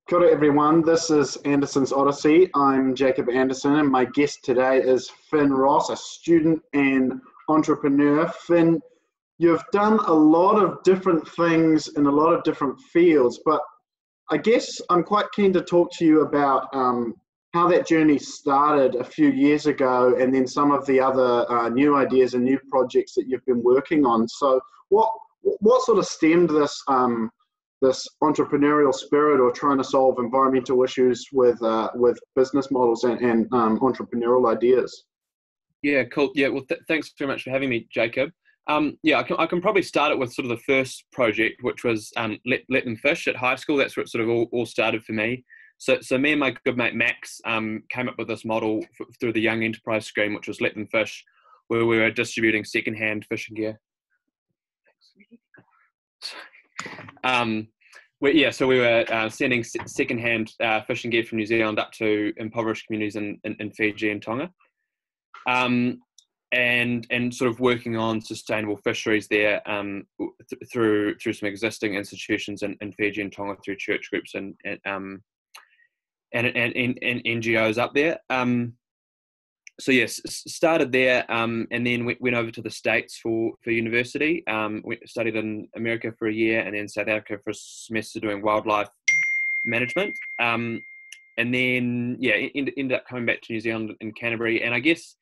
Kia ora everyone, this is Anderson's Odyssey. I'm Jacob Anderson and my guest today is Finn Ross, a student and entrepreneur. Finn, you've done a lot of different things in a lot of different fields, but I guess I'm quite keen to talk to you about how that journey started a few years ago and then some of the other new ideas and new projects that you've been working on. So what sort of stemmed this entrepreneurial spirit or trying to solve environmental issues with business models and entrepreneurial ideas? Yeah, cool. Yeah, well, thanks very much for having me, Jacob. Yeah, I can probably start it with sort of the first project, which was let them fish at high school. That's where it sort of all started for me. So me and my good mate Max came up with this model through the Young Enterprise Scheme, which was Let Them Fish, where we were distributing secondhand fishing gear. So we were sending secondhand fishing gear from New Zealand up to impoverished communities in Fiji and Tonga, and sort of working on sustainable fisheries there through some existing institutions in Fiji and Tonga through church groups and NGOs up there. So yes, started there, and then went over to the States for university. We studied in America for a year, and then South Africa for a semester doing wildlife management. And then ended up coming back to New Zealand in Canterbury. And I guess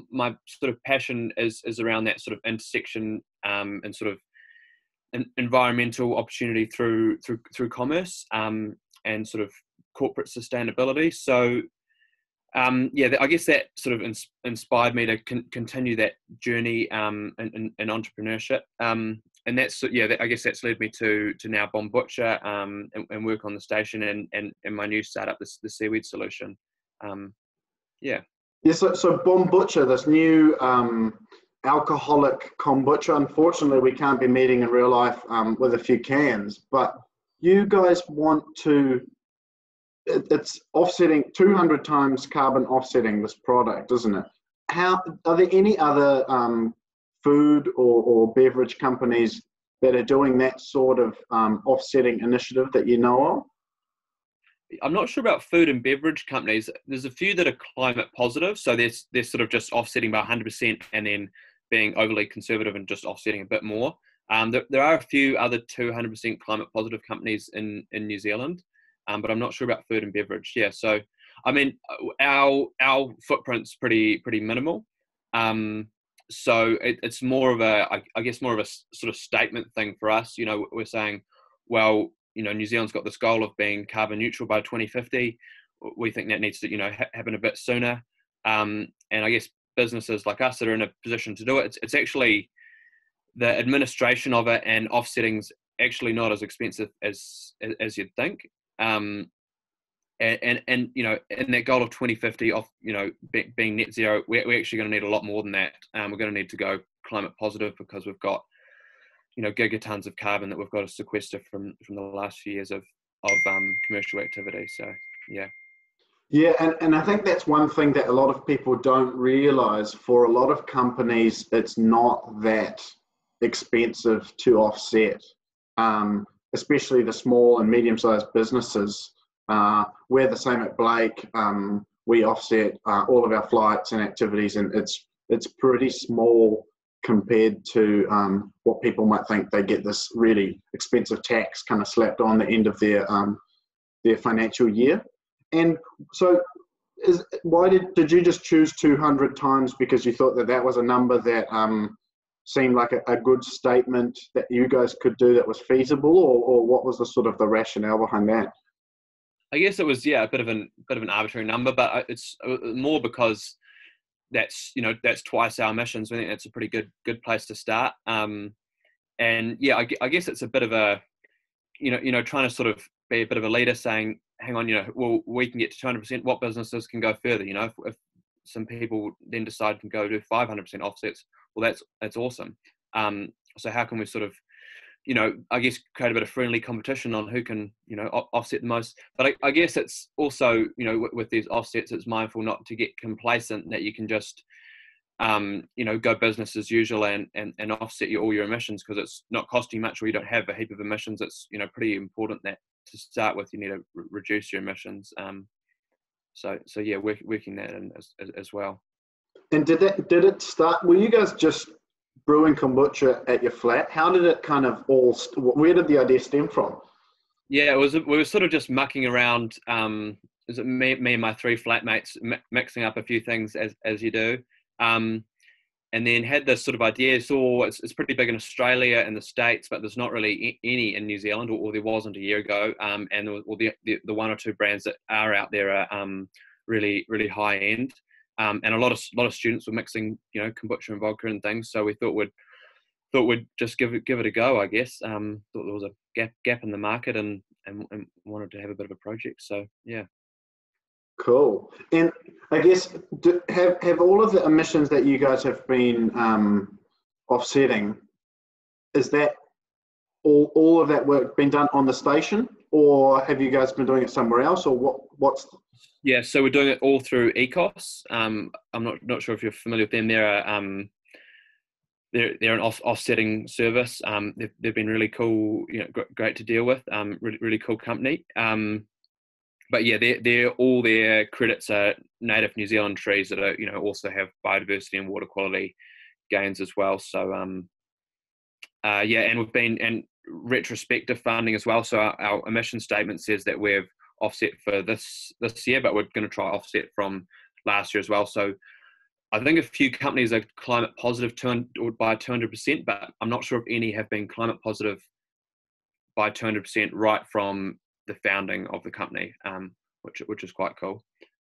my sort of passion is around that sort of intersection and sort of environmental opportunity through commerce and sort of corporate sustainability. So. I guess that sort of inspired me to continue that journey in entrepreneurship, and that's I guess that's led me to now Bombucha and work on the station and my new startup, the Seaweed Solution. So Bombucha, this new alcoholic kombucha. Unfortunately, we can't be meeting in real life with a few cans, but you guys want to. It's offsetting 200 times carbon offsetting this product, isn't it? How are there any other food or beverage companies that are doing that sort of offsetting initiative that you know of? I'm not sure about food and beverage companies. There's a few that are climate positive, so they're sort of just offsetting by 100% and then being overly conservative and just offsetting a bit more. There are a few other 200% climate positive companies in New Zealand. But I'm not sure about food and beverage. Yeah, so I mean, our footprint's pretty minimal. So it's more of I guess more of a sort of statement thing for us. You know, we're saying, well, you know, New Zealand's got this goal of being carbon neutral by 2050. We think that needs to happen a bit sooner. And I guess businesses like us that are in a position to do it, it's actually the administration of it and offsetting's actually not as expensive as you'd think. And that goal of 2050 being net zero, we're actually going to need a lot more than that. We're going to need to go climate positive because we've got gigatons of carbon that we've got to sequester from the last few years of commercial activity. So and I think that's one thing that a lot of people don't realize. For a lot of companies, it's not that expensive to offset. Especially the small and medium-sized businesses. We're the same at Blake. We offset all of our flights and activities, and it's pretty small compared to what people might think. They get this really expensive tax kind of slapped on the end of their financial year. And so, did you just choose 200 times because you thought that was a number that seemed like a good statement that you guys could do that was feasible, or what was the sort of the rationale behind that? I guess it was a bit of an arbitrary number, but it's more because that's twice our emissions. I think that's a pretty good place to start. I guess it's a bit of a trying to sort of be a bit of a leader, saying, hang on, well, we can get to 200%. What businesses can go further? If some people then decide to go do 500% offsets, well, that's awesome. So how can we sort of, I guess create a bit of friendly competition on who can, offset the most? But I guess it's also, with these offsets, it's mindful not to get complacent that you can just, go business as usual and offset all your emissions because it's not costing much or you don't have a heap of emissions. It's, pretty important that to start with, you need to reduce your emissions. So yeah, working that in as well. And did it start? Were you guys just brewing kombucha at your flat? How did it kind of all? Where did the idea stem from? Yeah, we were sort of just mucking around. Is it me and my three flatmates mixing up a few things as you do, and then had this sort of idea. Saw it's pretty big in Australia and the States, but there's not really any in New Zealand, or there wasn't a year ago. And the one or two brands that are out there are really high end. And a lot of students were mixing, kombucha and vodka and things. So we thought we'd just give it a go, I guess. Thought there was a gap in the market and wanted to have a bit of a project. So yeah. Cool. And I guess have all of the emissions that you guys have been offsetting, is that all of that work been done on the station, or have you guys been doing it somewhere else, or what's? Yeah, so we're doing it all through Ecos. I'm not sure if you're familiar with them. They're an offsetting service. They've been really cool, great to deal with. Really cool company. But yeah, they're all their credits are native New Zealand trees that are, also have biodiversity and water quality gains as well. So yeah, and we've been and retrospective funding as well. So our emission statement says that we've offset for this year, but we're going to try offset from last year as well. So I think a few companies are climate positive by 200%, but I'm not sure if any have been climate positive by 200% right from the founding of the company, which is quite cool.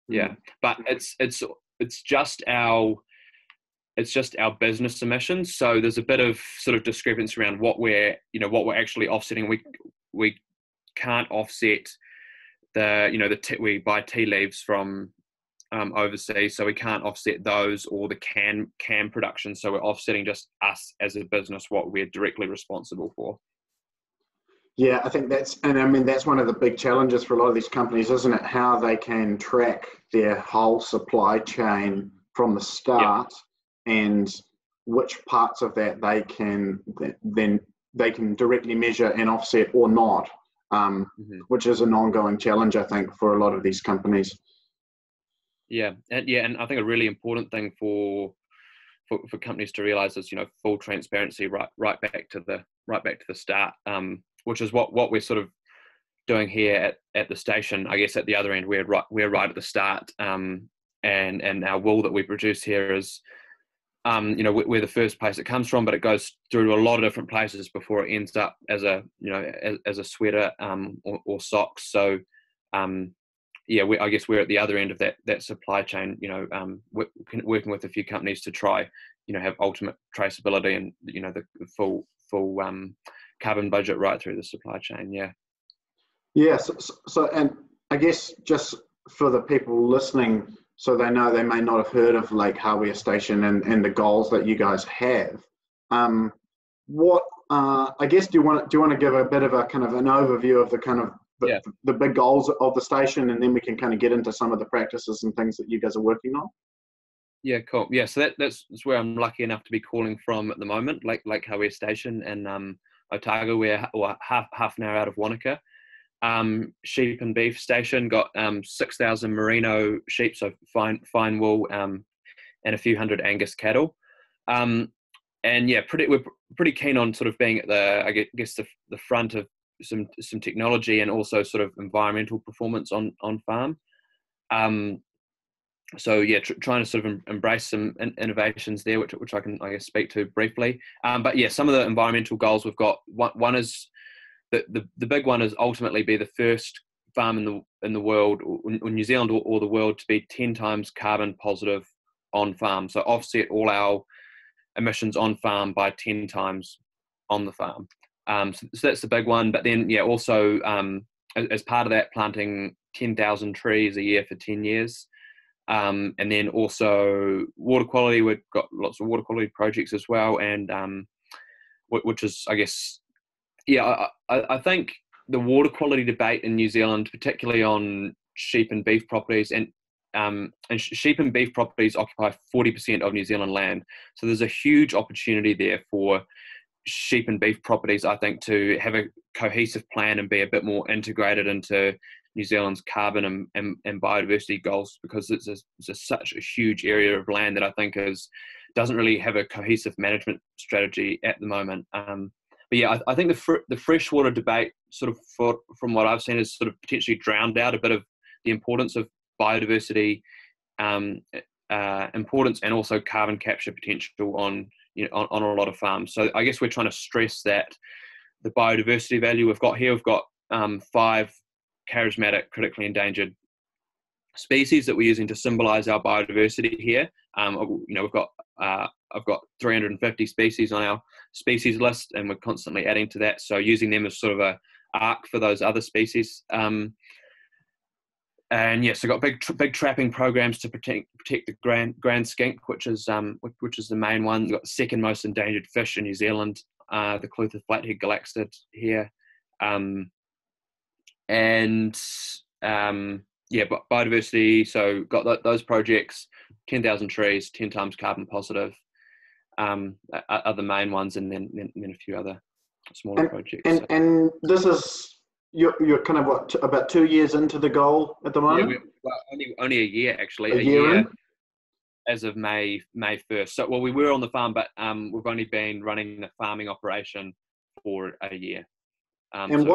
Yeah, but it's just our business emissions. So there's a bit of sort of discrepancy around what we're actually offsetting. We can't offset we buy tea leaves from overseas, so we can't offset those or the can production. So we're offsetting just us as a business, what we're directly responsible for. Yeah, I think that's one of the big challenges for a lot of these companies, isn't it? How they can track their whole supply chain from the start, and which parts of that they can directly measure and offset or not, which is an ongoing challenge, I think, for a lot of these companies. Yeah, and I think a really important thing for companies to realize is full transparency right back to the start. Which is what we're sort of doing here at the station. I guess at the other end, we're right at the start, and our wool that we produce here is, we're the first place it comes from, but it goes through a lot of different places before it ends up as a as a sweater or socks. So yeah, I guess we're at the other end of that supply chain. Working with a few companies to try have ultimate traceability and the full carbon budget right through the supply chain. Yeah. So and I guess just for the people listening, so they know, they may not have heard of Lake Hawea Station and the goals that you guys have. What I guess do you want to give a bit of a kind of an overview of the kind of the big goals of the station, and then we can kind of get into some of the practices and things that you guys are working on? Yeah, cool. Yeah, so that's where I'm lucky enough to be calling from at the moment, Lake Hawea Station and Otago, we're half an hour out of Wanaka. Sheep and beef station, got 6,000 merino sheep, so fine wool, and a few hundred Angus cattle. And yeah, we're pretty keen on sort of being at the front of some technology and also sort of environmental performance on farm. So yeah, trying to sort of embrace some innovations there, which I can speak to briefly. But yeah, some of the environmental goals we've got. One is the big one is ultimately be the first farm in the world, or New Zealand or the world, to be 10 times carbon positive on farm. So offset all our emissions on farm by 10 times on the farm. So that's the big one. But then yeah, also as part of that, planting 10,000 trees a year for 10 years. And then also water quality, we've got lots of water quality projects as well, and which is, I guess, yeah, I think the water quality debate in New Zealand, particularly on sheep and beef properties, and sheep and beef properties occupy 40% of New Zealand land, so there's a huge opportunity there for sheep and beef properties, I think, to have a cohesive plan and be a bit more integrated into New Zealand's carbon and biodiversity goals, because it's such a huge area of land that I think doesn't really have a cohesive management strategy at the moment. But yeah, I think the freshwater debate, sort of from what I've seen, has sort of potentially drowned out a bit of the importance of biodiversity importance, and also carbon capture potential on a lot of farms. So I guess we're trying to stress that the biodiversity value we've got here. We've got 5 charismatic, critically endangered species that we're using to symbolise our biodiversity here. We've got I've got 350 species on our species list, and we're constantly adding to that. So using them as sort of a arc for those other species. And yes, I've got big trapping programs to protect the grand skink, which is the main one. We've got the second most endangered fish in New Zealand, the Clutha flathead galaxid here, but biodiversity. So got those projects, 10,000 trees, 10 times carbon positive, are the main ones, and then a few other smaller projects. And this is. You're kind of about 2 years into the goal at the moment? Yeah, only a year actually. A year as of May 1st. So we were on the farm, but we've only been running the farming operation for a year. And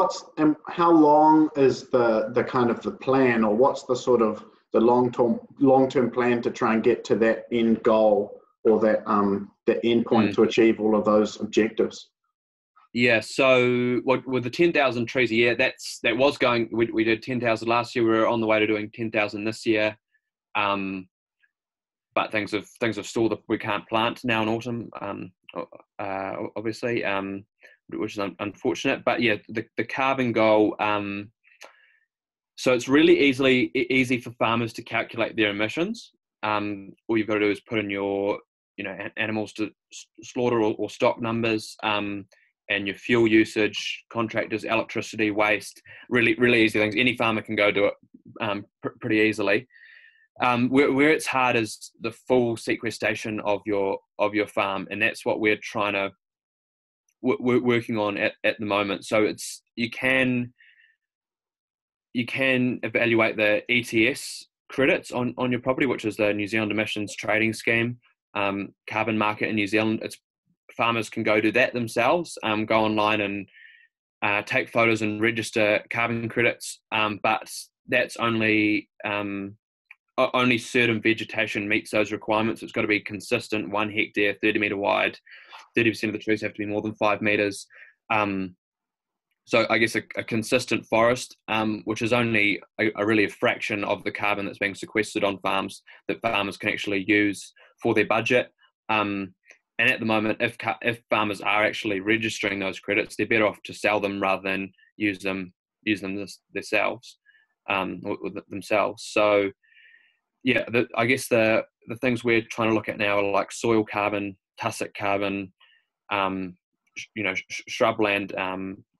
how long is the kind of the plan, or what's the sort of the long-term plan to try and get to that end goal, or that end point to achieve all of those objectives? Yeah, so with the 10,000 trees a year, that was going. We did 10,000 last year. We're on the way to doing 10,000 this year, but things have stalled. We can't plant now in autumn, obviously, which is unfortunate. But yeah, the carbon goal. So it's really easy for farmers to calculate their emissions. All you've got to do is put in your animals to slaughter or stock numbers. And your fuel usage, contractors, electricity, waste, really, really easy things. Any farmer can go do it pretty easily. Where it's hard is the full sequestration of your farm, and that's what we're trying to working on at the moment. So you can evaluate the ETS credits on your property, which is the New Zealand Emissions Trading Scheme carbon market in New Zealand. Farmers can go do that themselves, go online and take photos and register carbon credits, but that's only certain vegetation meets those requirements. It's got to be consistent, 1 hectare, 30 metre wide, 30% of the trees have to be more than 5 metres. So I guess a consistent forest, which is only really a fraction of the carbon that's being sequestered on farms that farmers can actually use for their budget. And at the moment, if farmers are actually registering those credits, they're better off to sell them rather than use them themselves. So, yeah, I guess the things we're trying to look at now are like soil carbon, tussock carbon, shrubland,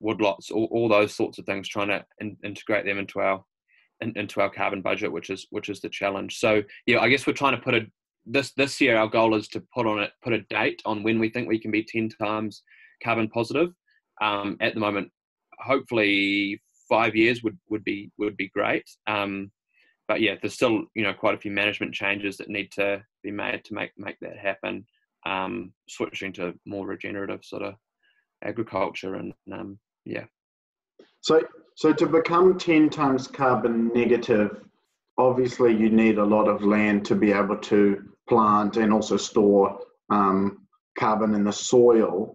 woodlots, all those sorts of things. Trying to integrate them into our carbon budget, which is the challenge. So, yeah, I guess we're trying to put this year, our goal is to put a date on when we think we can be 10 times carbon positive. At the moment, hopefully 5 years would be great. But yeah, there's still quite a few management changes that need to be made to make that happen. Switching to more regenerative sort of agriculture and yeah. So to become 10 times carbon negative, obviously you need a lot of land to be able to plant and also store carbon in the soil.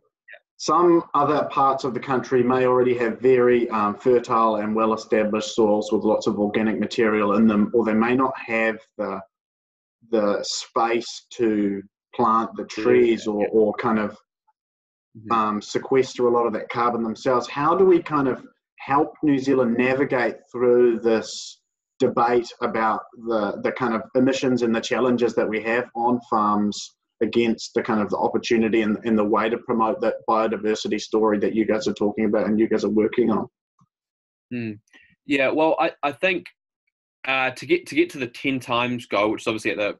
Some other parts of the country may already have very fertile and well-established soils with lots of organic material in them, or they may not have the space to plant the trees or kind of sequester a lot of that carbon themselves. How do we kind of help New Zealand navigate through this debate about the kind of emissions and the challenges that we have on farms against the kind of the opportunity and the way to promote that biodiversity story that you guys are talking about and you guys are working on? Yeah, well, I think to get to the 10 times goal, which is obviously at the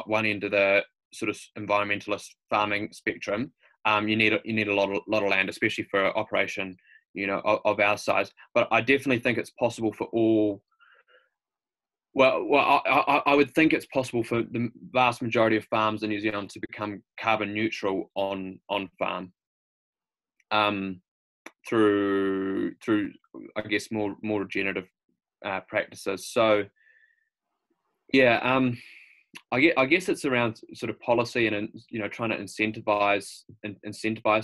one end of the sort of environmentalist farming spectrum, you need a lot of land, especially for an operation, of our size. But I definitely think it's possible for all. Well, I would think it's possible for the vast majority of farms in New Zealand to become carbon neutral on farm, through I guess more regenerative practices. So yeah, I guess it's around sort of policy and trying to incentivize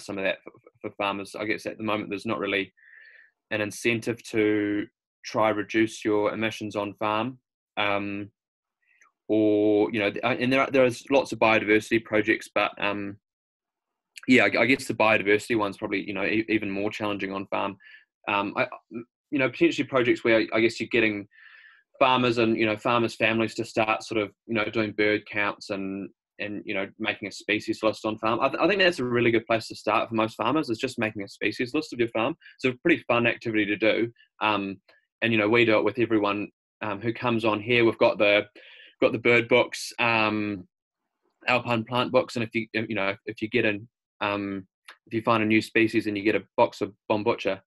some of that for farmers. I guess at the moment there's not really an incentive to try reduce your emissions on farm, or and there's lots of biodiversity projects, but yeah, I guess the biodiversity one's probably even more challenging on farm. Potentially projects where I guess you're getting farmers and farmers' families to start sort of doing bird counts and making a species list on farm. I think that's a really good place to start for most farmers, is just making a species list of your farm. It's a pretty fun activity to do, and we do it with everyone who comes on here. We've got the bird books, alpine plant books, and if you get in, if you find a new species and you get a box of kombucha,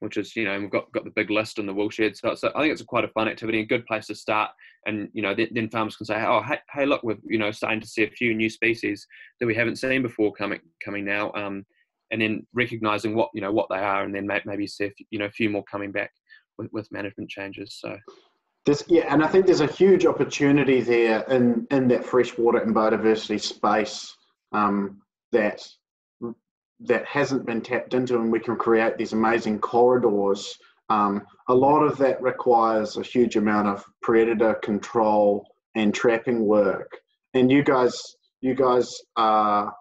which is, we've got the big list in the wool shed. So I think it's quite a fun activity, a good place to start. And, then farmers can say, oh, hey, look, we're, starting to see a few new species that we haven't seen before coming now. And then recognizing what they are, and then maybe see a few more coming back with management changes. So. And I think there's a huge opportunity there in that freshwater and biodiversity space that hasn't been tapped into, and we can create these amazing corridors. A lot of that requires a huge amount of predator control and trapping work. And you guys are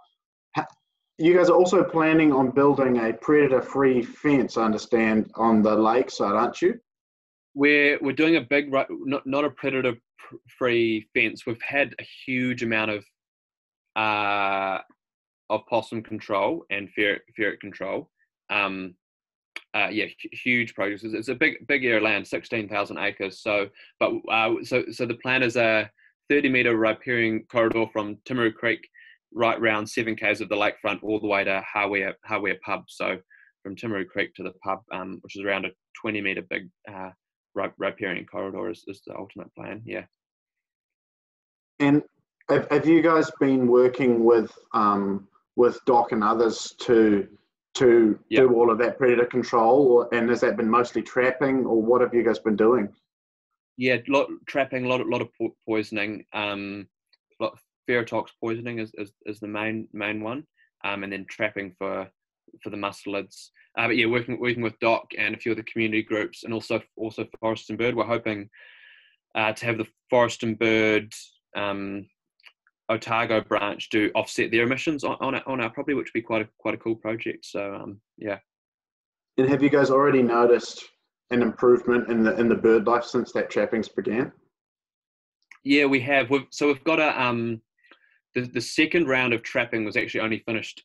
also planning on building a predator-free fence, I understand, on the lakeside, aren't you? We're doing a big, not a predator-free fence. We've had a huge amount of possum control and ferret control. Huge projects. It's a big area of land, 16,000 acres. So the plan is a 30-meter riparian corridor from Timaru Creek right round 7 k's of the lakefront all the way to Hawea Pub. So from Timaru Creek to the pub, which is around a 20-meter big riparian corridor is the ultimate plan. Yeah. And have you guys been working with Doc and others to do all of that predator control, and has that been mostly trapping, or what have you guys been doing? Yeah, trapping, a lot of poisoning. Ferrotox poisoning is the main one, and then trapping for the mustelids. But yeah, working with Doc and a few of the community groups, and also Forest and Bird. We're hoping to have the Forest and Bird Otago branch do offset their emissions on our property, which would be quite a cool project. So yeah. And have you guys already noticed an improvement in the bird life since that trappings began? Yeah, we have. We've got the second round of trapping was actually only finished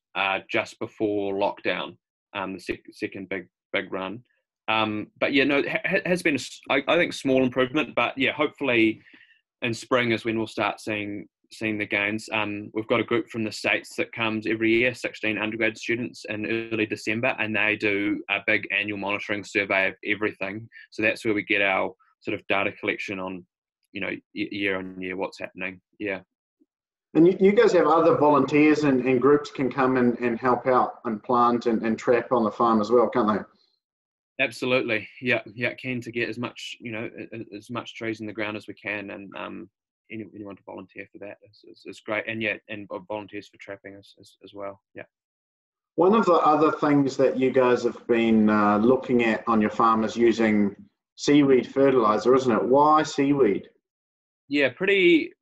just before lockdown. The second big run. But yeah, no, it has been I think small improvement. But yeah, hopefully in spring is when we'll start seeing the gains. We've got a group from the States that comes every year, 16 undergrad students in early December, and they do a big annual monitoring survey of everything. So that's where we get our sort of data collection on, year on year what's happening. Yeah. And you guys have other volunteers and groups can come and help out and plant and trap on the farm as well, can't they? Absolutely. Yeah. Keen to get as much trees in the ground as we can, and anyone to volunteer for that is great. And volunteers for trapping as well. Yeah. One of the other things that you guys have been looking at on your farm is using seaweed fertilizer, isn't it? Why seaweed? Yeah, pretty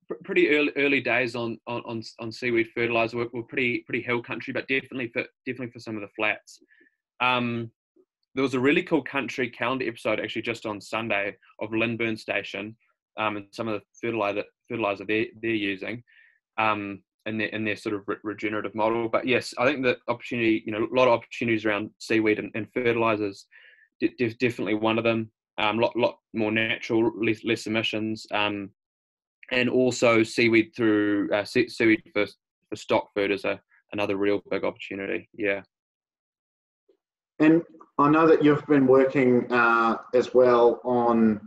early days on seaweed fertilizer. We're pretty hill country, but definitely for some of the flats. There was a really cool country calendar episode actually just on Sunday of Lindburn Station, and some of the fertilizer they're using, in their sort of regenerative model. But yes, I think the opportunity, a lot of opportunities around seaweed and fertilizers, definitely one of them. Lot more natural, less emissions, and also seaweed through seaweed for stock food is another real big opportunity. Yeah. And I know that you've been working as well on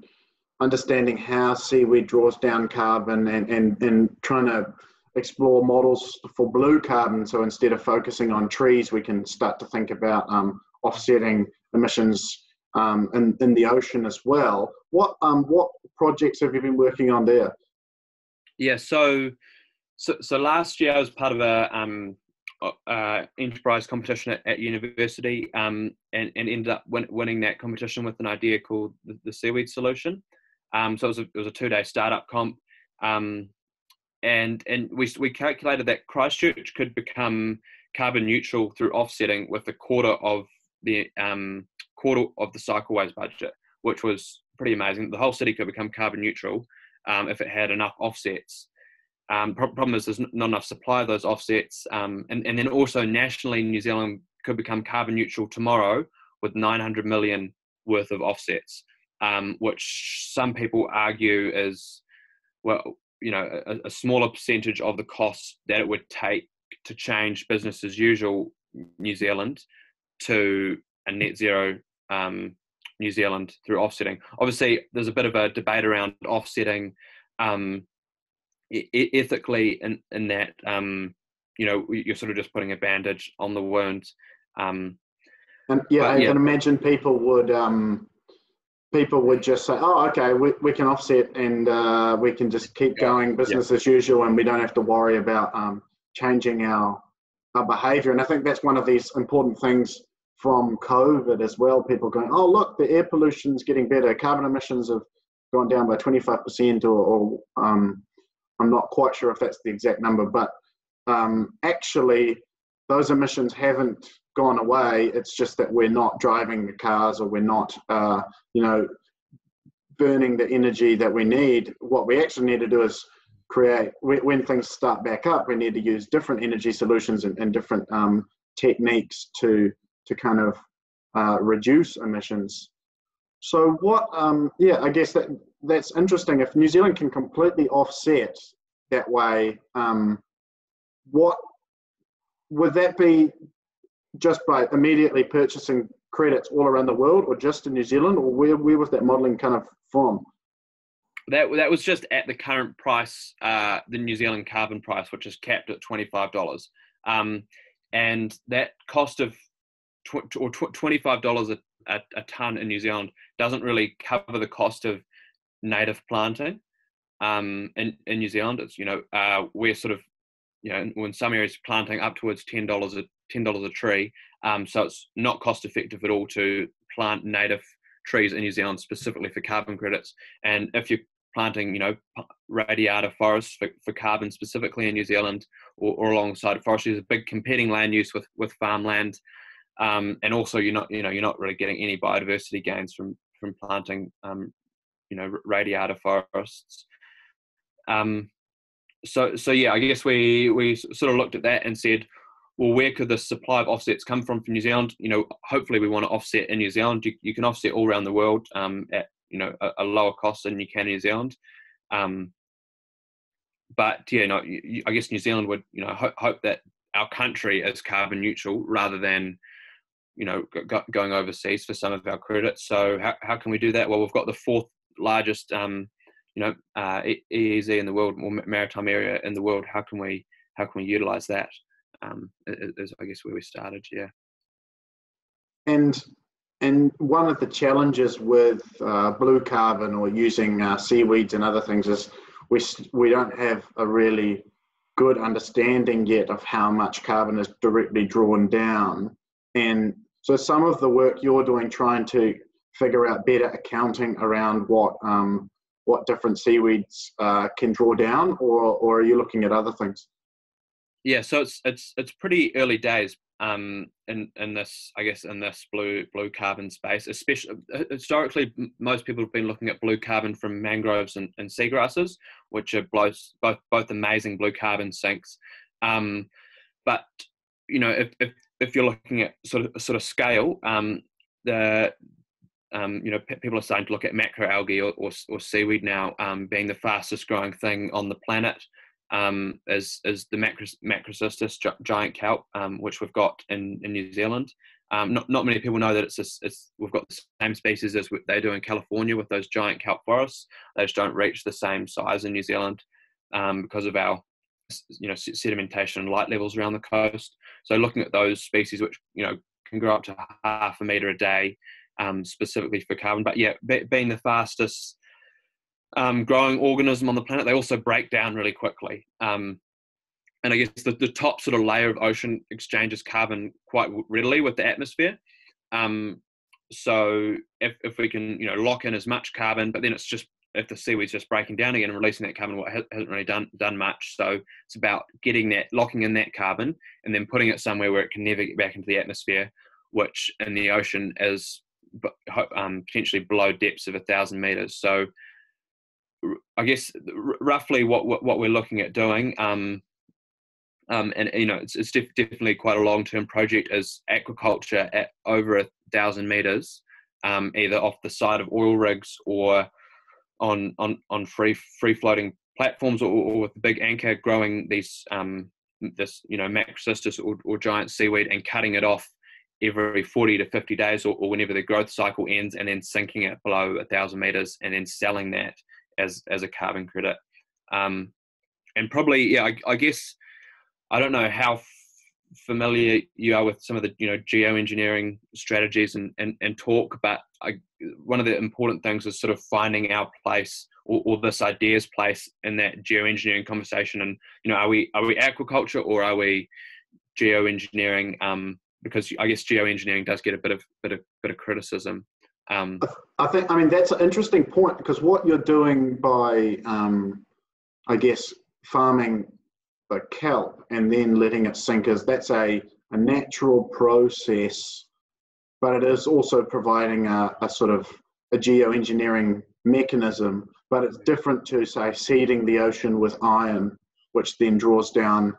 understanding how seaweed draws down carbon and trying to explore models for blue carbon. So instead of focusing on trees, we can start to think about offsetting emissions in the ocean as well. What projects have you been working on there? Yeah, so last year I was part of a enterprise competition at university, and ended up winning that competition with an idea called the seaweed solution. So it was a 2-day startup comp, and we calculated that Christchurch could become carbon neutral through offsetting with a quarter of the cycleways budget, which was pretty amazing. The whole city could become carbon neutral if it had enough offsets. Problem is there's not enough supply of those offsets, and then also nationally New Zealand could become carbon neutral tomorrow with 900 million worth of offsets, which some people argue is, well, a smaller percentage of the cost that it would take to change business as usual New Zealand to a net zero New Zealand through offsetting. Obviously, there's a bit of a debate around offsetting ethically in that you're sort of just putting a bandage on the wound. And I can imagine people would just say, oh, okay, we can offset and we can just keep going business as usual, and we don't have to worry about changing our behaviour. And I think that's one of these important things from COVID as well. People going, oh, look, the air pollution's getting better. Carbon emissions have gone down by 25% or I'm not quite sure if that's the exact number, but actually those emissions haven't gone away. It's just that we're not driving the cars, or we're not, burning the energy that we need. What we actually need to do is create, when things start back up, we need to use different energy solutions and different techniques to kind of reduce emissions. So what, I guess that's interesting. If New Zealand can completely offset that way, what would that be, just by immediately purchasing credits all around the world, or just in New Zealand, or where was that modelling kind of from? That was just at the current price, the New Zealand carbon price, which is capped at $25. And that cost of $25 a tonne in New Zealand doesn't really cover the cost of native planting in New Zealand. It's, we're sort of, in some areas planting up towards $10 a tree. So it's not cost effective at all to plant native trees in New Zealand specifically for carbon credits. And if you're planting, radiata forests for carbon specifically in New Zealand, or alongside forestry, there's a big competing land use with farmland. And also you're not really getting any biodiversity gains from planting, radiata forests. So yeah, I guess we sort of looked at that and said, well, where could the supply of offsets come from New Zealand? Hopefully we want to offset in New Zealand. You can offset all around the world at a lower cost than you can in New Zealand. But I guess New Zealand would hope that our country is carbon neutral rather than going overseas for some of our credits. So how can we do that? Well, we've got the fourth largest EEZ in the world, or maritime area in the world. How can we utilize that? Is I guess where we started. Yeah. And one of the challenges with blue carbon, or using seaweeds and other things, is we don't have a really good understanding yet of how much carbon is directly drawn down. And so some of the work you're doing, trying to figure out better accounting around what different seaweeds can draw down, or are you looking at other things? Yeah, so it's pretty early days in this, I guess, in this blue carbon space. Especially historically, most people have been looking at blue carbon from mangroves and seagrasses, which are both amazing blue carbon sinks. But if you're looking at sort of scale, people are starting to look at macroalgae or seaweed now, being the fastest growing thing on the planet. is the Macrocystis giant kelp, which we've got in New Zealand. Not many people know that we've got the same species as they do in California with those giant kelp forests. They just don't reach the same size in New Zealand because of our sedimentation and light levels around the coast. So looking at those species, which can grow up to 0.5 meter a day, specifically for carbon, but yeah, being the fastest growing organism on the planet, they also break down really quickly. And I guess the top sort of layer of ocean exchanges carbon quite readily with the atmosphere. So if we can lock in as much carbon, but then it's just, if the seaweed's just breaking down again and releasing that carbon, well, it hasn't really done much. So it's about locking in that carbon and then putting it somewhere where it can never get back into the atmosphere, which in the ocean is potentially below depths of 1,000 meters. So I guess roughly what we're looking at doing, and it's definitely quite a long-term project, is aquaculture at over 1,000 meters, either off the side of oil rigs or on free floating platforms, or with the big anchor, growing these this Macrocystis or giant seaweed and cutting it off every 40 to 50 days or whenever the growth cycle ends, and then sinking it below 1,000 meters and then selling that as a carbon credit. And probably, yeah, I guess, I don't know how familiar you are with some of the geoengineering strategies and talk, but one of the important things is sort of finding our place, or this idea's place in that geoengineering conversation. And are we aquaculture or are we geoengineering? Because I guess geoengineering does get a bit of criticism. I think that's an interesting point, because what you're doing by I guess farming the kelp and then letting it sink, that's a natural process, but it is also providing a sort of a geoengineering mechanism. But it's different to, say, seeding the ocean with iron, which then draws down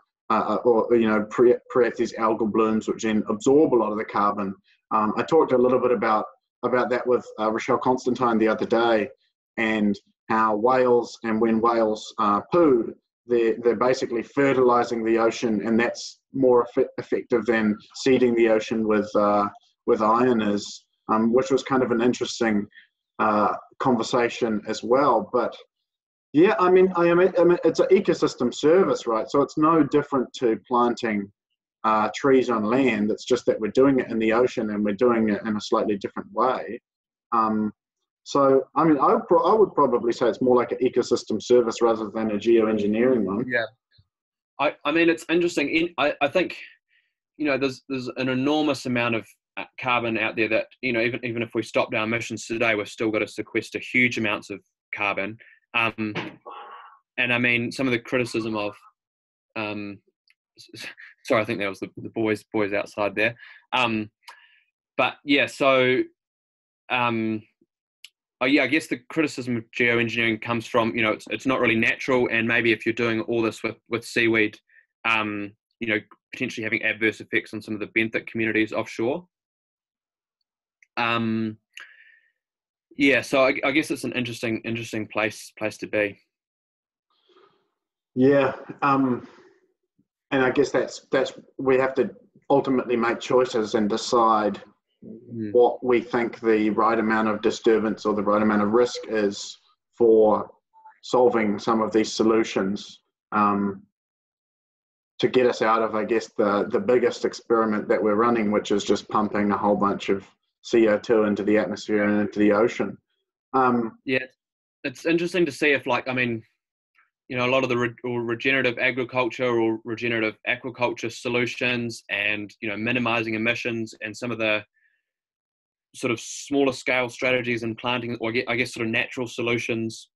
create these algal blooms, which then absorb a lot of the carbon. I talked a little bit about that with Rochelle Constantine the other day, and how whales, and when whales poo, they're basically fertilizing the ocean, and that's more effective than seeding the ocean with iron is, which was kind of an interesting conversation as well. But yeah, it's an ecosystem service, right? So it's no different to planting trees on land. It's just that we're doing it in the ocean, and we're doing it in a slightly different way. So, I would probably say it's more like an ecosystem service rather than a geoengineering one. Yeah. I mean, it's interesting. I think, there's an enormous amount of carbon out there that, even if we stopped our emissions today, we've still got to sequester huge amounts of carbon. And I mean, some of the criticism of, sorry, I think that was the boys outside there. But yeah, so, I guess the criticism of geoengineering comes from, it's not really natural, and maybe if you're doing all this with seaweed, potentially having adverse effects on some of the benthic communities offshore. Yeah, so I guess it's an interesting place to be. Yeah, and I guess that's we have to ultimately make choices and decide what we think the right amount of disturbance or the right amount of risk is for solving some of these solutions, to get us out of, I guess, the biggest experiment that we're running, which is just pumping a whole bunch of CO2 into the atmosphere and into the ocean. Yeah, it's interesting to see if, a lot of the regenerative agriculture or regenerative aquaculture solutions, and minimizing emissions, and some of the sort of smaller scale strategies in planting, or I guess sort of natural solutions.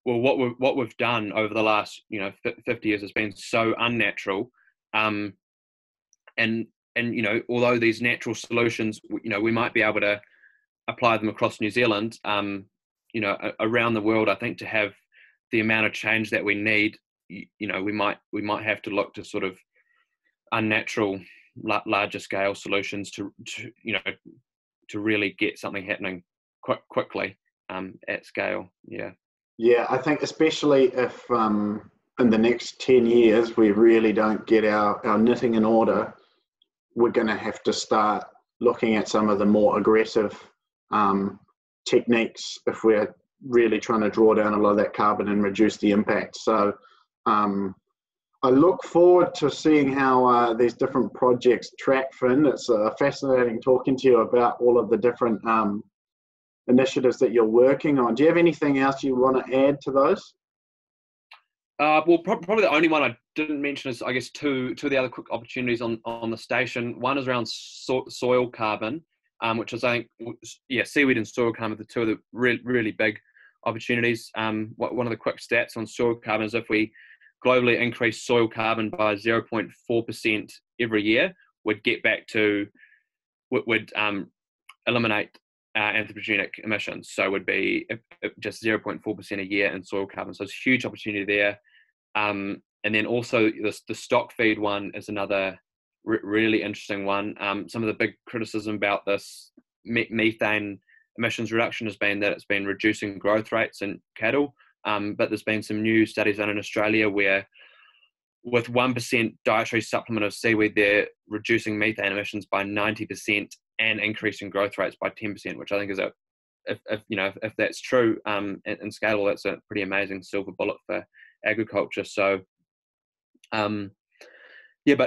Well, what we've done over the last 50 years has been so unnatural, and although these natural solutions, we might be able to apply them across New Zealand, around the world, I think to have the amount of change that we need, we might have to look to sort of unnatural, larger scale solutions to really get something happening quickly, at scale. Yeah. Yeah, I think especially if in the next 10 years we really don't get our knitting in order, we're going to have to start looking at some of the more aggressive techniques if we're really trying to draw down a lot of that carbon and reduce the impact. So I look forward to seeing how these different projects track, Finn. It's fascinating talking to you about all of the different initiatives that you're working on. Do you have anything else you want to add to those? Well, probably the only one I didn't mention is, I guess, two of the other quick opportunities on the station. One is around soil carbon, which is, I think, seaweed and soil carbon are the two of the really big opportunities. One of the quick stats on soil carbon is if we globally increase soil carbon by 0.4% every year, would eliminate anthropogenic emissions. So it would be just 0.4% a year in soil carbon. So it's a huge opportunity there. And then also the stock feed one is another really interesting one. Some of the big criticism about this methane emissions reduction has been that it's been reducing growth rates in cattle. But there's been some new studies done in Australia where with 1% dietary supplement of seaweed, they're reducing methane emissions by 90% and increasing growth rates by 10%, which I think is if that's true and scalable, that's a pretty amazing silver bullet for agriculture. So, but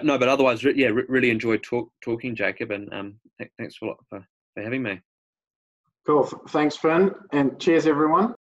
otherwise, really enjoyed talking, Jacob, and thanks for having me. Cool. Thanks, Finn, and cheers, everyone.